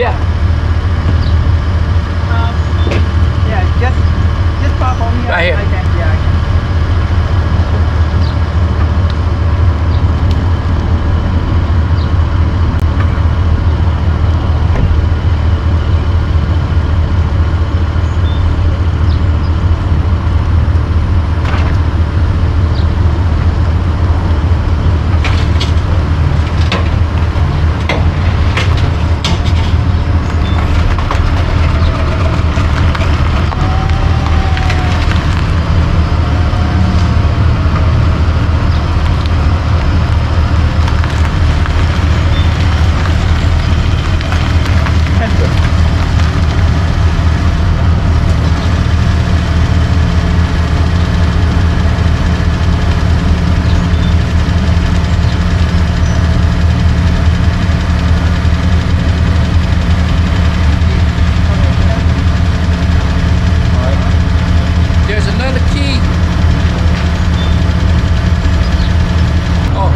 here? Yeah, just park on here. Right here. I can, yeah, I can. There's another key. Oh.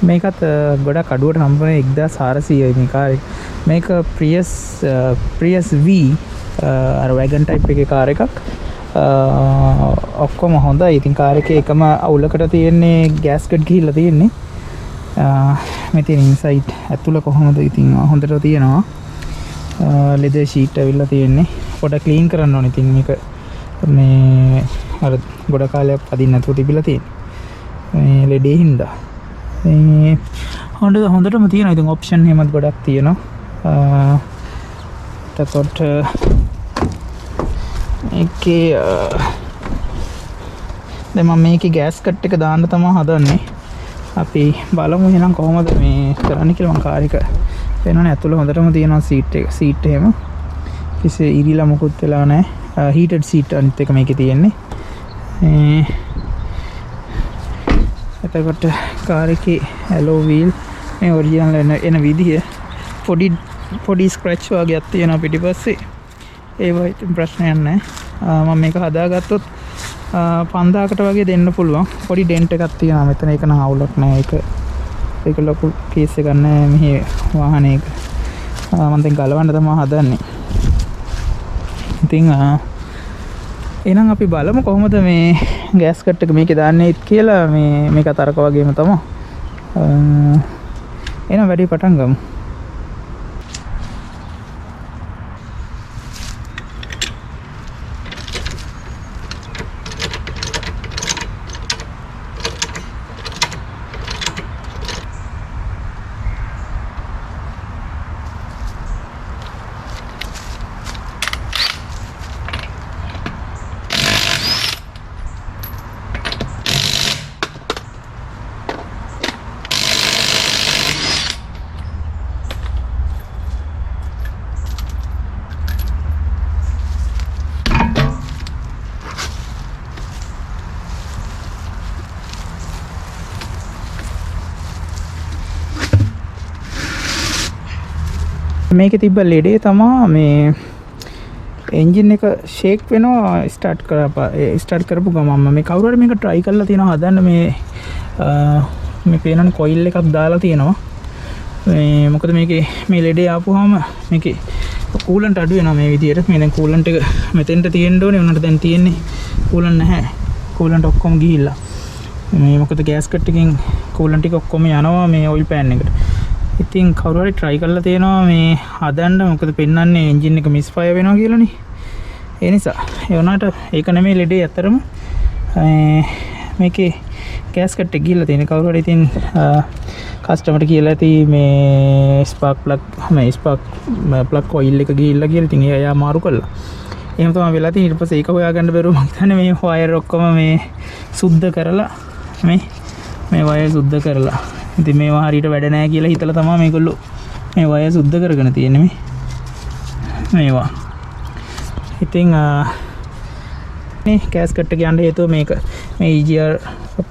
මේකත් ගොඩක් අඩුවට හම්බුනේ 1400යි මේ කාරේ. මේක Prius V අර වැගන් type එකේ කාර් එකක්. ඔක්කොම හොඳයි. ඉතින් කාර් එකේ එකම අවුලකට තියෙන්නේ ගෑස්කට් ගිහිල්ලා තියෙන්නේ. මෙතන ඉන්සයිඩ් ඇතුළ කොහොමද ඉතින් හොඳට තියෙනවා. ලෙදර් ෂීට් ඇවිල්ලා තියෙන්නේ. පොඩ ක්ලීන් කරන්න ඕනේ. ඉතින් මේක මේ අර ගොඩ කාලයක් අදින්න නැතුව තිබිලා තියෙන්නේ. මේ ලෙඩේ හින්දා හොඳටම තියෙනවා. ඉතින් ඔප්ෂන් එහෙමත් ගොඩක් තියෙනවා. එතකොට මේකේ දැන් මම මේකේ ගෑස් කට් එක දාන්න තමයි හදන්නේ. අපි බලමු එහෙනම් කොහොමද මේ කරන්න කියලා. මම කාර් එක පේනවනේ ඇතුළ හොඳටම තියෙනවා සීට් එහෙම. කිසි ඉරිලා මොකුත් වෙලා නැහැ. හීටඩ් සීට් අනිත් එක මේකේ තියෙන්නේ. එතකොට කාර් එකේ ඇලෝ වීල් මේ ඔරිජිනල් එන විදිය පොඩි ස්ක්‍රැච් වගේක් තියෙනවා පිටිපස්සේ. ඒවා ඉතින් ප්‍රශ්නයක් නැහැ. මම මේක හදාගත්තොත් 5000කට වගේ දෙන්න පුළුවන්. පොඩි ඩෙන්ට් එකක් තියෙනවා මෙතන. ඒක නම් අවුලක් නැහැ. ඒක ලොකු කේස් එකක් නැහැ මෙහි වාහනයක. මම දැන් ගලවන්න තමයි හදන්නේ. ඉතින් එහෙනම් අපි බලමු කොහොමද මේ ගෑස් කට් එක මේකේ දාන්නේ කියලා. මේක තරක වගේම තමයි. එහෙනම් වැඩි පටන් ගමු. මේකේ තිබ්බ ලෙඩේ තමයි මේ එන්ජින් එක ෂේක් වෙනවා ස්ටාර්ට් කරපු ගමන්ම. මේ කවුරු හරි මේක try කරලා තියෙනවා හදන්න. මේ පේනවනේ කොයිල් එකක් දාලා තියෙනවා. මොකද මේකේ මේ ලෙඩේ ආපුවාම මේකේ කූලන්ට් අඩු වෙනවා මේ විදියට. මේ දැන් කූලන්ට් එක මෙතෙන්ට තියෙන්න ඕනේ. උනට දැන් තියෙන්නේ කූලන්ට් නැහැ. කූලන්ට් ඔක්කොම ගිහිල්ලා. මේ මොකද ගෑස් කට් එකෙන් කූලන්ට් ටික ඔක්කොම යනවා මේ ඔයිල් පෑන් එකට. ඉතින් කවුරු හරි try කරලා තියෙනවා මේ හදන්න. මොකද පෙන්නන්නේ එන්ජින් එක මිස්ෆයර් වෙනවා කියලානේ. ඒ නිසා ඒ වුණාට ඒක නෙමෙයි ලෙඩේ අතරම. මේකේ ගෑස් කට් එක ගිහිල්ලා තියෙන කවුරු හරි ඉතින් කස්ටමර්ට කියලා ඇති මේ ස්පාර්ක් ප්ලග් කොයිල් එක ගිහිල්ලා කියලා. ඉතින් එයා මාරු කළා. එහෙම තමයි වෙලා තියෙන්නේ. ඊට පස්සේ ඒක හොයාගන්න බැරුව මම හිතන්නේ මේ වයර් ඔක්කොම මේ සුද්ධ කරලා මේ වයර් සුද්ධ කරලා. ඉතින් මේවා හරියට වැඩ නැහැ කියලා හිතලා තමයි මේගොල්ලෝ මේ වයර් සුද්ධ කරගෙන තියෙන්නේ මේවා. ඉතින් මේ කැස්කට් එක යන්න හේතුව මේක මේ EGR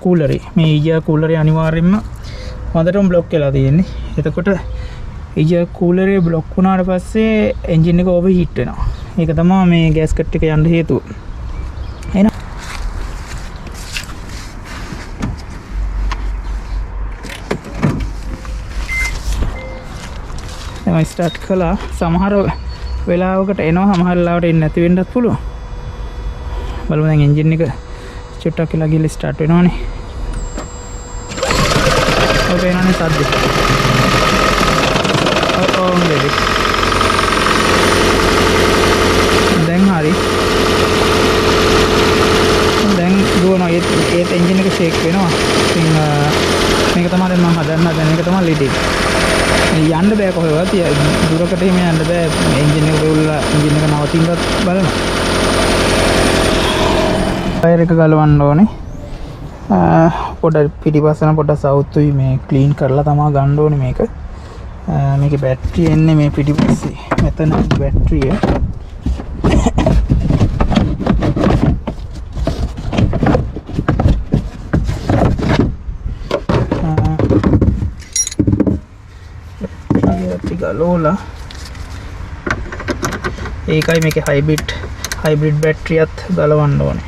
කූලරේ. මේ EGR කූලරේ අනිවාර්යෙන්ම හොඳටම බ්ලොක් වෙලා තියෙන්නේ. එතකොට EGR කූලරේ බ්ලොක් වුණාට පස්සේ එන්ජින් එක ඕවර් හීට් වෙනවා. ඒක තමයි මේ ගෑස්කට් එක යන්න හේතුව. එහෙනම් මම ස්ටාර්ට් කළා. සමහර වෙලාවකට එනවා, සමහර වෙලාවට එන්නේ නැති වෙන්නත් පුළුවන්. බලමු දැන් එන්ජින් එක චුට්ටක් කියලා ගිහලා ස්ටාර්ට් වෙනවනේ. ඔබ එනවනේ සද්ද. ready. දැන් හරි. දැන් දුවනවා. ඒත් එන්ජින් එක ෂේක් වෙනවා. ඉතින් මේක තමයි දැන් මම හදන්න හදන එක තමයි ලීඩ් එක. යන්න බෑ කොහෙවත්. දුරකට එහෙම යන්න බෑ. එන්ජින් එක වෙවුලා එන්ජින් එක නවතින්නත් බලන්න. ටයර් එක ගලවන්න ඕනේ. පොඩ පිටිපස්සන පොඩ සවුත්තුයි මේ ක්ලීන් කරලා තමයි ගන්න ඕනේ මේක. මේකේ බැටරිය එන්නේ මේ පිටිපස්සේ. මෙතන බැටරිය. ගලෝලා ඒකයි මේකේ හයිබ්‍රිඩ් බැටරියත් ගලවන්න ඕනේ.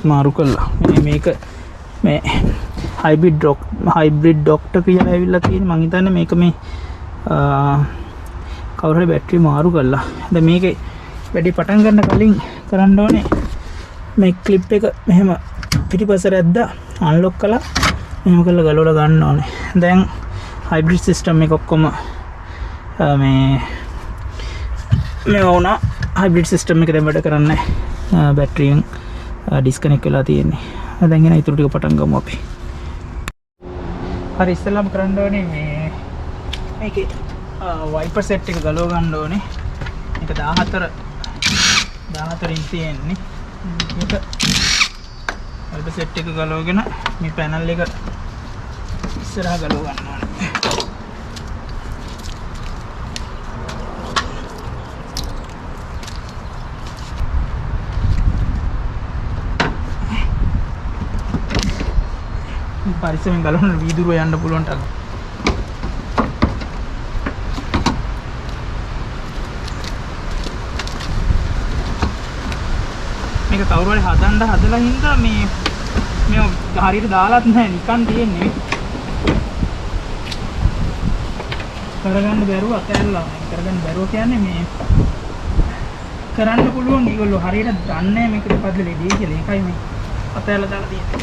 මාරු කළා. මේක මේ හයිබ්‍රිඩ් ඩොක්ටර් කියලා ඇවිල්ලා තියෙන්නේ. මං හිතන්නේ මේක මේ කවුරු හරි බැටරි මාරු කළා. දැන් මේකේ වැඩි පටන් ගන්න කලින් කරන්න ඕනේ මේ ක්ලිප් එක මෙහෙම පිටිපස්සට ඇද්දා අන්ලොක් කළා මෙහෙම කරලා ගලවලා ගන්න ඕනේ. දැන් හයිබ්‍රිඩ් සිස්ටම් එක ඔක්කොම මේ වුණා. හයිබ්‍රිඩ් සිස්ටම් එක දැන් වැඩ කරන්නේ බැටරියෙන් ඩිස්කනෙක්ට් වෙලා තියෙන්නේ. දැන් එන ඊටු ටික පටන් ගමු අපි. හරි ඉස්සෙල්ලාම කරන්න ඕනේ මේකේ වයිපර් සෙට් එක ගලව ගන්න ඕනේ. මේක 14 තියෙන්නේ. මේක වයිපර් සෙට් එක ගලවගෙන මේ පැනල් එක ඉස්සරහා ගලව ගන්න ඕනේ. පරිස්සමෙන් ගලවන්න වීදුරුව යන්න පුළුවන් ටක්. මේක කවුරු හරි හදලා හින්දා මේ හරියට දාලාත් නැහැ නිකන් තියෙන්නේ. කරගන්න බැරුව අතෑරලා. කරගන්න බැරුව කියන්නේ මේ කරන්න පුළුවන් ඒගොල්ලෝ හරියට දන්නේ මේක දෙපැත්තේ ලෙඩේ කියලා. ඒකයි මේ අතෑරලා දාලා තියෙන්නේ.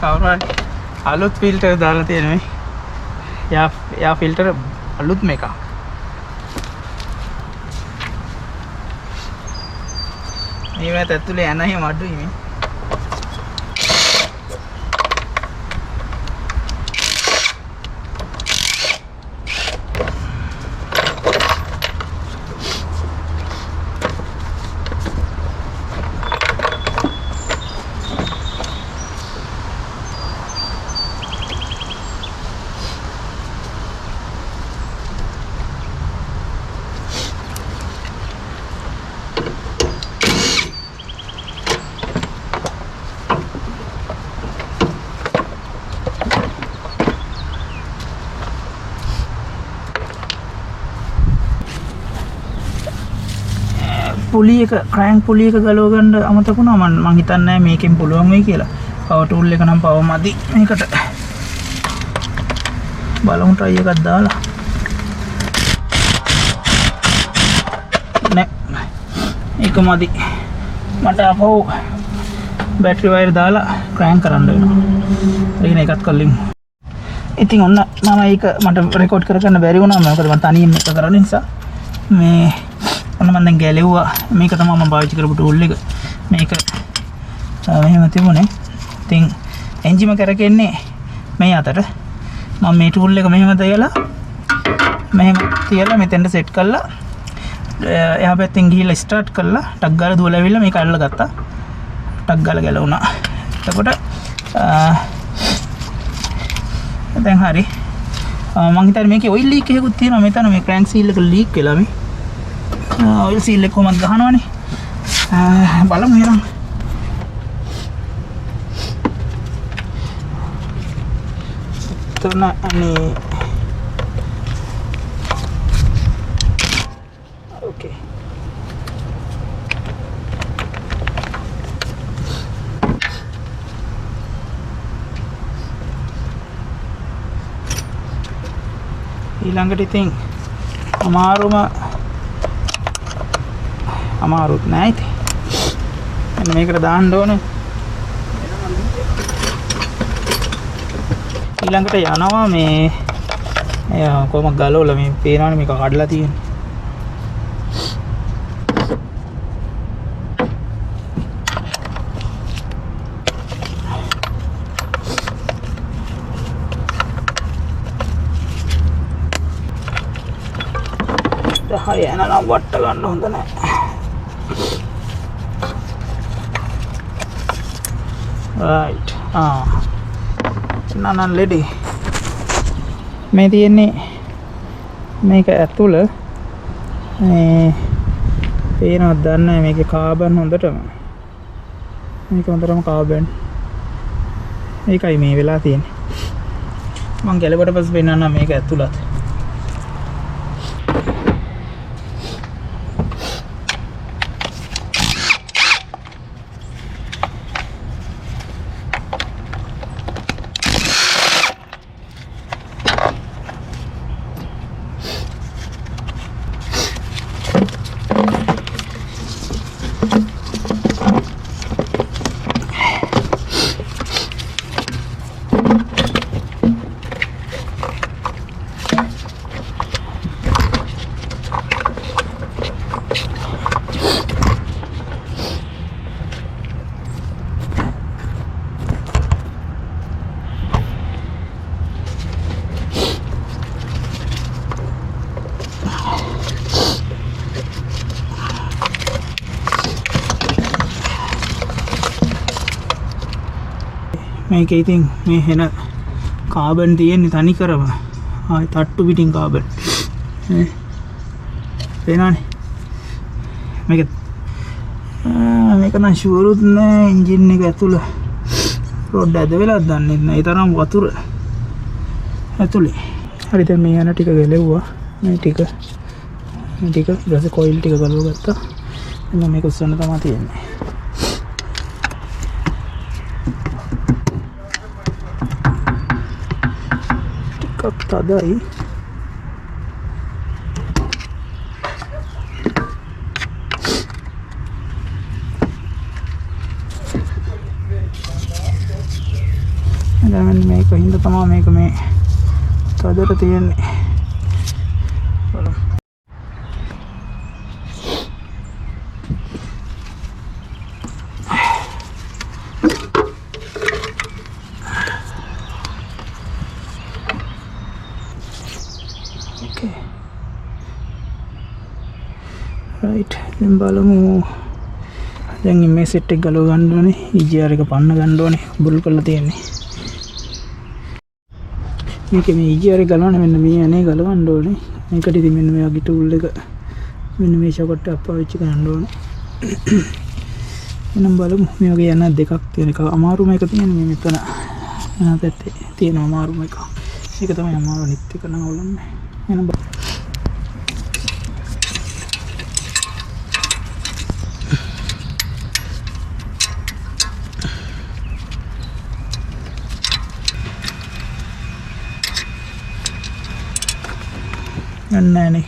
කවුරු හරි අලුත් ෆිල්ටර් දාලා තියෙනවා. යා ෆිල්ටර් අලුත් මේක. මේවත් ඇතුලේ යන හැම අඩුයි මේ. පුලි එක ක්‍රෑන්ක් පුලි එක ගලව ගන්න අමතක වුණා. මම හිතන්නේ නැහැ මේකෙන් පුළුවන් වෙයි කියලා. පවර් ටූල් එක නම් පවර් මදි මේකට. බලමු try එකක් දාලා. නෑ ඒක මදි. මට අපෝ බැටරි වයර් දාලා ක්‍රෑන්ක් කරන්න වෙනවා. ඒකනේ එකත් කලින්. ඉතින් ඔන්න මම ඒක මට රෙකෝඩ් කරගන්න බැරි වුණා. මොකද මම තනියෙන් එක කරන නිසා මේ ඔන්න මම දැන් ගැලෙව්වා. මේක තමයි මම පාවිච්චි කරපු ටූල් එක. මේක මෙහෙම තිබුණේ. ඉතින් එන්ජිම කරකෙන්නේ මේ අතට. මම මේ ටූල් එක මෙහෙම තියලා මෙතෙන්ට සෙට් කරලා එහා පැත්තෙන් ගිහිල්ලා ස්ටාර්ට් කරලා ටක් ගාලා දුවලා ඇවිල්ලා මේක අල්ලලා ගත්තා. ටක් ගාලා ගැලවුණා. එතකොට දැන් හරි. මම හිතන්නේ මේකේ ඔයිල් ලීක් එකකුත් තියෙනවා. මෙතන මේ ක්‍රෑන්ක් සීල් එක ලීක් වෙලා මේ. ඔයිල් සීල් එක කොහොමද ගහනවනේ. බලමු එහෙනම්. අනේ ඕකේ. ඊළඟට ඉතින් අමාරුත් නෑ ඉතින්. මෙන්න මේකට දාන්න ඕනේ. ඊළඟට යනවා මේ කොහොම ගලවලා මේ පේනවනේ මේක කඩලා තියෙන්නේ. හරි එනනම් වට ගන්න හොඳ නැහැ. right නනන් ලෙඩි මේ තියෙන්නේ මේක ඇතුළ මේ පේනවද දන්නේ නැහැ. මේකේ කාබන් හොඳටම කාබන් ඒකයි මේ වෙලා තියෙන්නේ. මම ගැලවට පස්සේ පෙන්නන්නම් මේක ඇතුළත්. මේක ඉතින් මේ හෙන කාබන් තියෙන්නේ තනි කරම. ආයි තට්ටු පිටින් කාබන්. පේනවනේ. මේක නම් ෂුවරුත් නෑ එන්ජින් එක ඇතුළ රොඩ් ඇද වෙලාද දන්නේ නැහැ. ඒ තරම් වතුර ඇතුලේ. හරි දැන් මේ යන ටික ගලෙව්වා. මේ ටික ඊට පස්සේ කොයිල් ටික ගලව ගත්තා. එන්න මේක උස්සන්න තමයි තියෙන්නේ. ටිකක් තදයි. දැන් මේක හින්දා තමයි මේක මේ තදට තියෙන්නේ. බලමු. Okay. Right. දැන් බලමු. දැන් මේ සෙට් එක ගලව ගන්න ඕනේ. EGR එක පන්න ගන්න ඕනේ. බුල් කරලා තියෙන්නේ. මේක මේ EGR එක ගලවන්න මෙන්න මේ අනේ ගලවන්න ඕනේ. මේකට ඉතින් මෙන්න මේ වගේ ටූල් එක මෙන්න මේ ෂොකට් එක පාවිච්චි කරන්න ඕනේ. එනම් බලමු මේ වගේ යන දෙකක් තියෙන එක අමාරුම එක තියෙන මේ මෙතන පැත්තේ තියෙන අමාරුම එක. ඒක තමයි අමාරු නිත් එක නම් ඔලන්නේ. එනම් නැහැ නේ.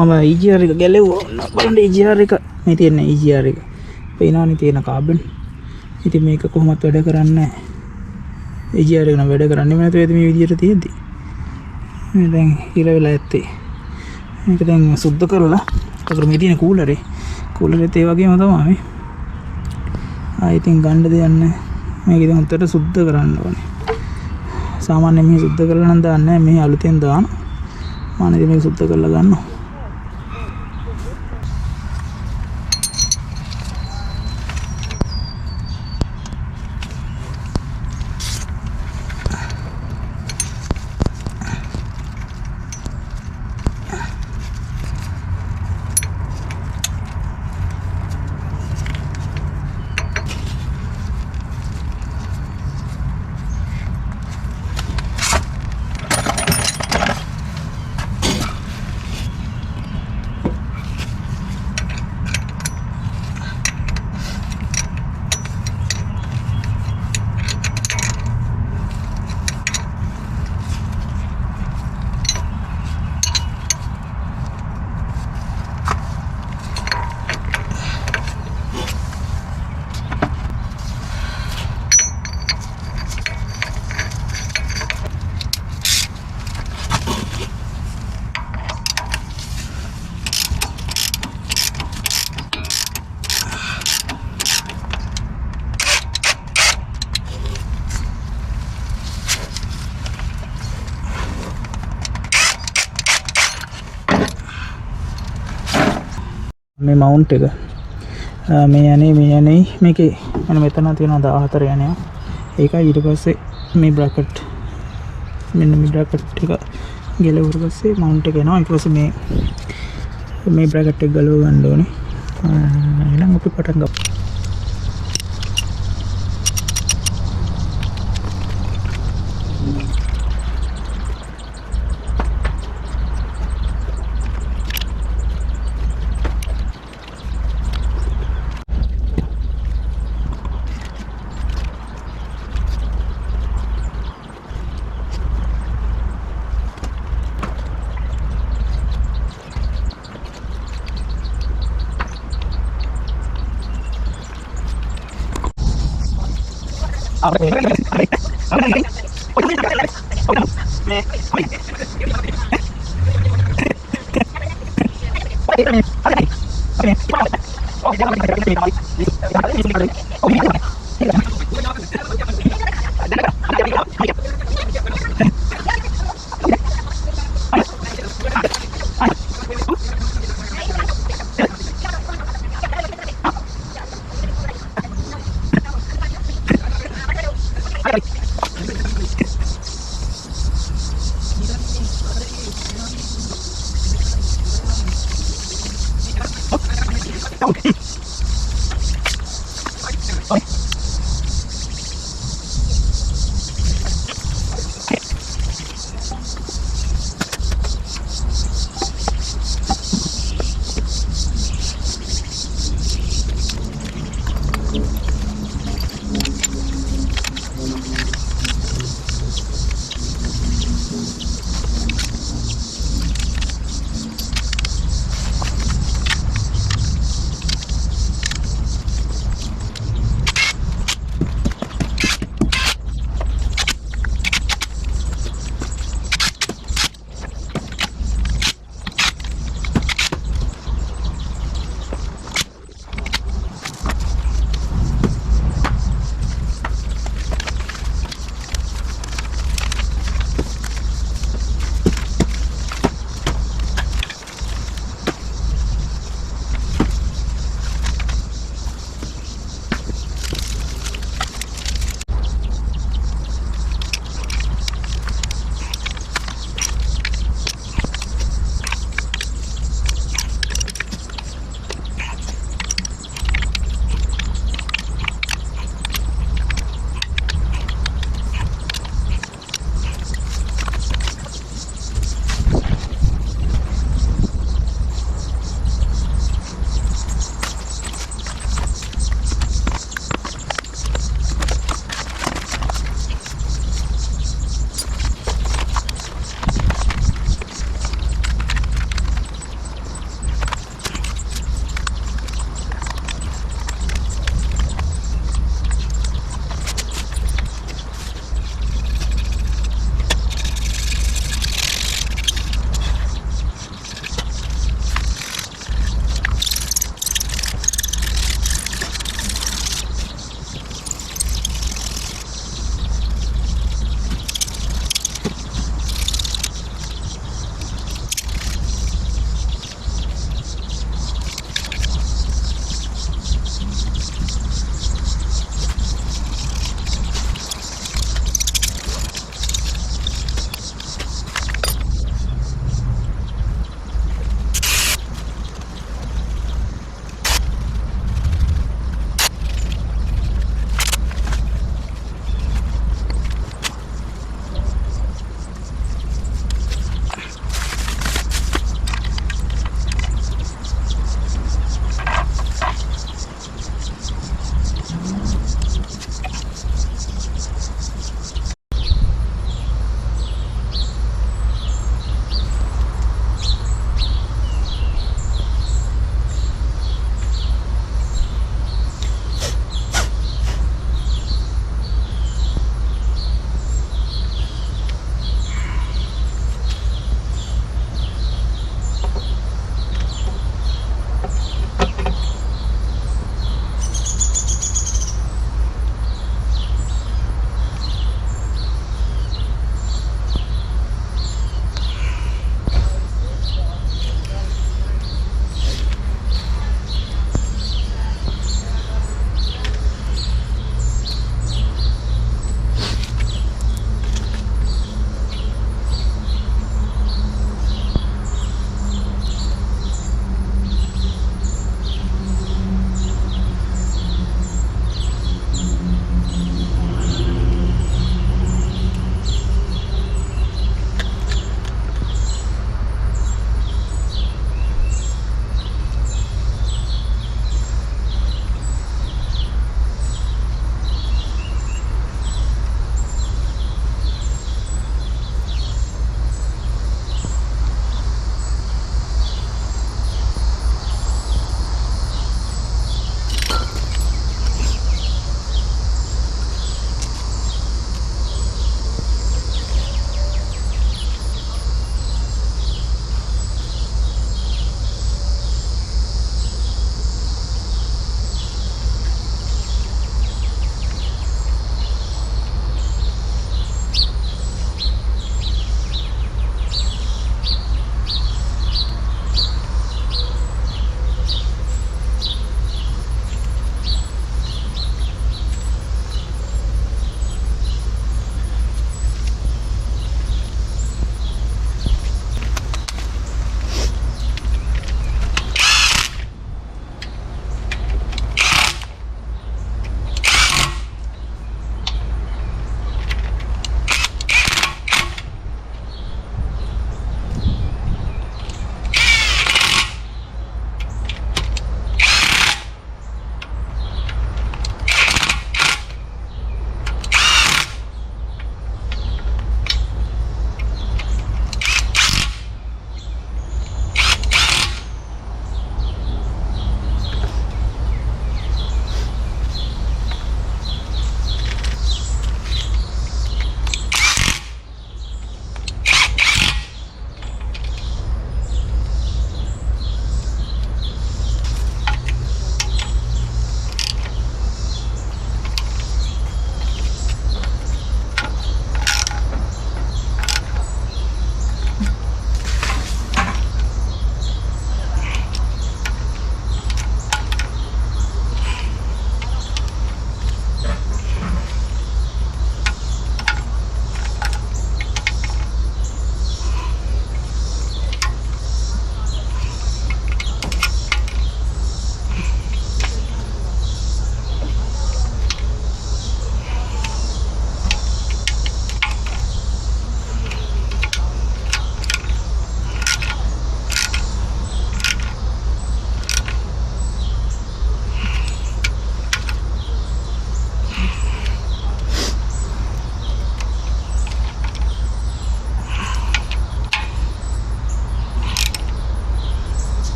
මම EGR එක ගැලෙවුවා. බලන්න EGR එක මේ තියෙන EGR එක. පේනවනේ තියෙන කාබන්. ඉතින් මේක කොහොමවත් වැඩ කරන්නේ නැහැ. EGR එක නම් වැඩ කරන්නේ නැතුව මේ විදියට තියෙද්දි. මේ දැන් ඉර වෙලා ඇත්තේ. මේක දැන් සුද්ධ කරලා අතර මේ තියෙන කූලරේ. කූලරේත් ඒ වගේම තමයි. ඉතින් ගන්න දෙයක් නැහැ. මේක ඉතින් හොඳට සුද්ධ කරන්න ඕනේ. සාමාන්‍යයෙන් මේ සුද්ධ කරලා නම් දාන්නේ නැහැ. මේ අලුතෙන් දාන. මම ඉතින් මේක සුද්ධ කරලා ගන්නවා. මේ මවුන්ට් එක මේ යන්නේ මේකේ මම මෙතන තියෙනවා 14 යනවා. ඒකයි ඊට පස්සේ මේ බ්‍රැකට් මෙන්න මේ බ්‍රැකට් එක ගලවුවට පස්සේ මවුන්ට් එක එනවා. ඊට පස්සේ මේ බ්‍රැකට් එක ගලව ගන්න ඕනේ. එහෙනම් අපි පටන් ගමු.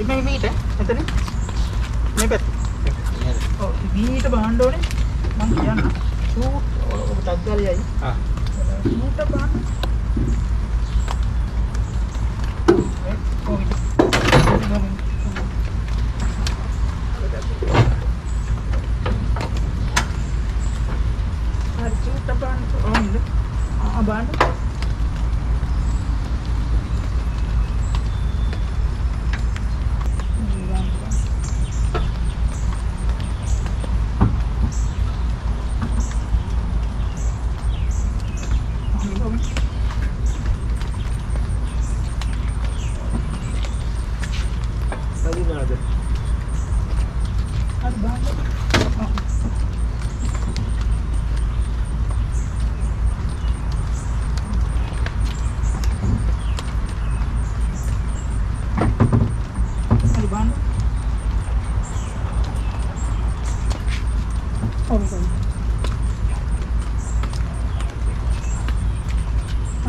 මේ මීට එතන මේ පැත්ත. ඔව් මීට බහන්න ඕනේ. මම කියන්න. ෂූට් ඔබ තත්ගාලයයි. ෂූට් බහන්න.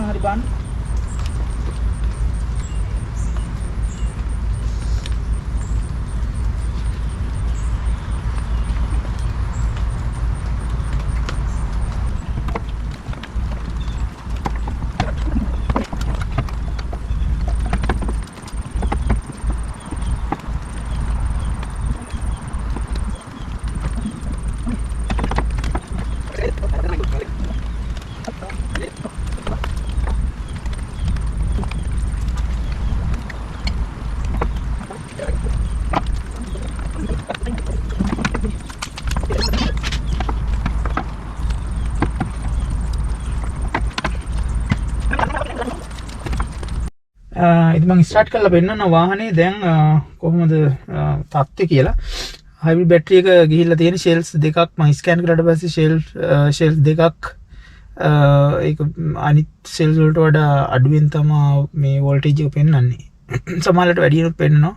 Hari ban. ඉතින් මම ස්ටාර්ට් කරලා පෙන්නන වාහනේ දැන් කොහොමද තත්ත්වය කියලා. හයිබ්‍රිඩ් බැටරි එක ගිහිල්ලා තියෙන ෂෙල්ස් දෙකක් මම ස්කෑන් කරලා පස්සේ ෂෙල්ස් දෙකක් ඒක අනිත් ෂෙල්ස් වලට වඩා අඩුවෙන් තමයි මේ වෝල්ටේජ් එක පෙන්වන්නේ. සමහරවිට වැඩියෙන්ත් පෙන්නනවා.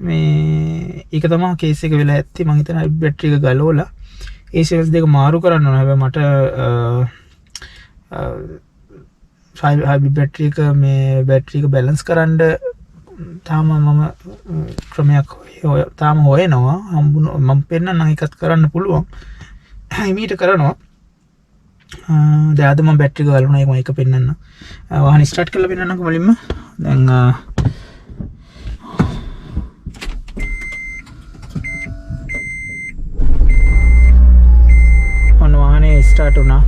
මේ ඒක තමයි කේස් එක වෙලා ඇත්තේ. මම හිතන හයිබ්‍රිඩ් බැටරි එක ගලවලා ඒ ෂෙල්ස් දෙක මාරු කරන්න ඕන. හැබැයි මට හයිබ්‍රිඩ් බැටරි එක මේ බැටරි එක බැලන්ස් කරන්න තාම මම ක්‍රමයක් තාම හොයනවා. මම පෙන්නන්නම් එකත් කරන්න පුළුවන්. හිමීට කරනවා. දැන් අද මම බැටරි එක ගලවනවා. ඒක මම එක පෙන්නන්නම්. වාහන ස්ටාර්ට් කරලා පෙන්නන්නම්කෝ මුලින්ම. දැන් ඔන්න වාහනේ ස්ටාර්ට් වුණා.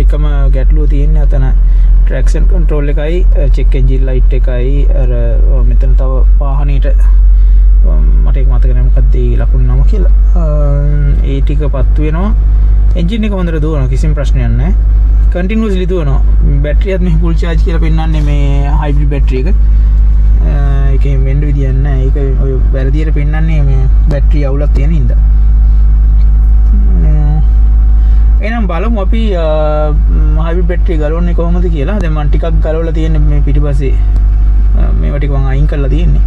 එකම ගැටලුව තියෙන්නේ අතන ට්‍රැක්ෂන් කන්ට්‍රෝල් එකයි චෙක් එන්ජින් ලයිට් එකයි අර මෙතන තව වාහනේට මට ඒක මතක නැහැ මොකක්ද ඒ ලකුණු නම කියලා. ඒ ටික පත්තු වෙනවා. එන්ජින් එක හොඳට දුවනවා කිසිම ප්‍රශ්නයක් නැහැ. කන්ටිනියස්ලි දුවනවා. බැටරියත් මේ ෆුල් charge කියලා පෙන්නන්නේ මේ හයිබ්‍රිඩ් බැටරි එක. ඒකේ වෙන්න විදියක් නැහැ. ඒක ඔය වැරදියට පෙන්නන්නේ මේ බැටරි අවුලක් තියෙන හින්දා. එහෙනම් බලමු අපි හයිබ්‍රිඩ් බැටරි ගලවන්නේ කොහොමද කියලා. දැන් මම ටිකක් ගලවලා තියෙන්නේ මේ පිටිපස්සේ මේවා ටික මම අයින් කරලා තියෙන්නේ.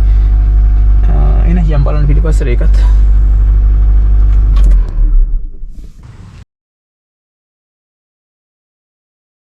එහෙනම් යම් බලන්න පිටිපස්සට ඒකත්